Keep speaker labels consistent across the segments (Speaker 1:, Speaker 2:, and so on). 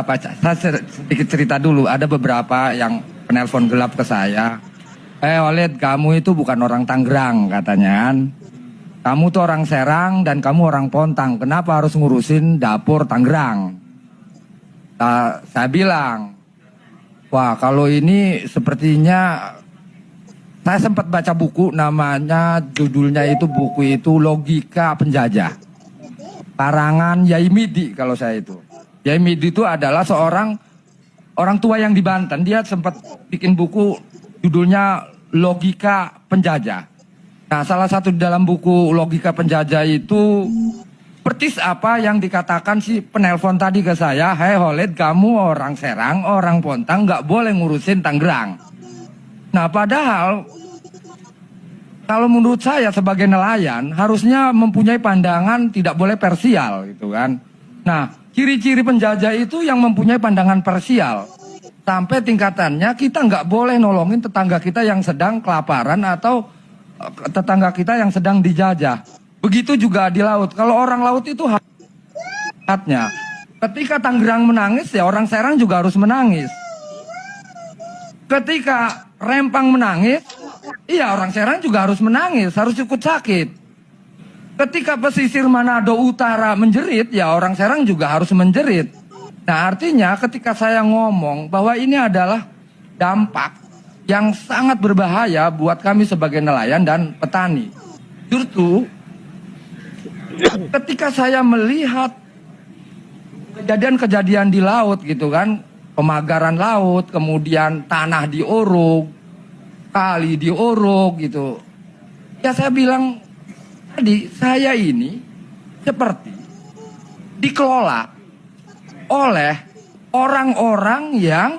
Speaker 1: Saya sedikit cerita dulu. Ada beberapa yang penelpon gelap ke saya. Oled, kamu itu bukan orang Tangerang katanya kan. Kamu tuh orang Serang dan kamu orang Pontang. Kenapa harus ngurusin dapur Tangerang? Saya bilang, wah kalau ini sepertinya saya sempat baca buku namanya, judulnya itu buku itu Logika Penjajah. Karangan Yai Midi kalau saya itu. Yai Midi itu adalah seorang orang tua yang di Banten. Dia sempat bikin buku judulnya Logika Penjajah. Nah, salah satu di dalam buku Logika Penjajah itu persis apa yang dikatakan si penelpon tadi ke saya. Hei Holed, kamu orang Serang, orang Pontang, nggak boleh ngurusin Tangerang. Nah, padahal kalau menurut saya sebagai nelayan harusnya mempunyai pandangan tidak boleh parsial gitu kan. Nah, ciri-ciri penjajah itu yang mempunyai pandangan parsial. Sampai tingkatannya kita nggak boleh nolongin tetangga kita yang sedang kelaparan atau tetangga kita yang sedang dijajah. Begitu juga di laut. Kalau orang laut itu haknya. Ketika Tangerang menangis ya orang Serang juga harus menangis. Ketika Rempang menangis, iya orang Serang juga harus menangis, harus ikut sakit. Ketika pesisir Manado Utara menjerit, ya orang Serang juga harus menjerit. Nah artinya ketika saya ngomong bahwa ini adalah dampak yang sangat berbahaya buat kami sebagai nelayan dan petani. Justru ketika saya melihat kejadian-kejadian di laut gitu kan, pemagaran laut, kemudian tanah diorok, kali diorok gitu. Ya saya bilang tadi, saya ini seperti dikelola oleh orang-orang yang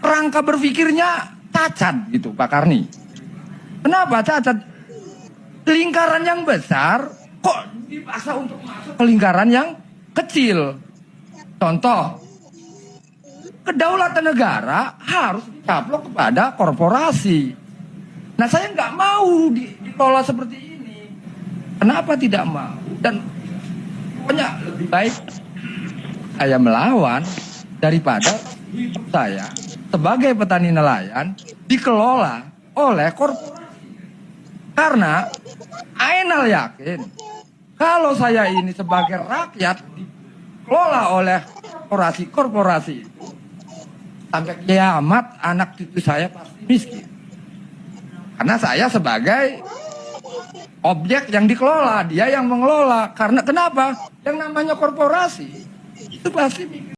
Speaker 1: rangka berpikirnya cacat gitu Pak Karni. Kenapa cacat? Lingkaran yang besar kok dipaksa untuk masuk ke lingkaran yang kecil. Contoh, kedaulatan negara harus dicaplok kepada korporasi. Nah saya nggak mau dikelola seperti ini. Kenapa tidak mau? Dan pokoknya lebih baik saya melawan daripada hidup saya sebagai petani nelayan dikelola oleh korporasi. Karena Ainal yakin kalau saya ini sebagai rakyat dikelola oleh korporasi itu, sampai kiamat anak cucu saya pasti miskin. Karena saya sebagai objek yang dikelola, dia yang mengelola. Karena kenapa? Yang namanya korporasi itu pasti miskin.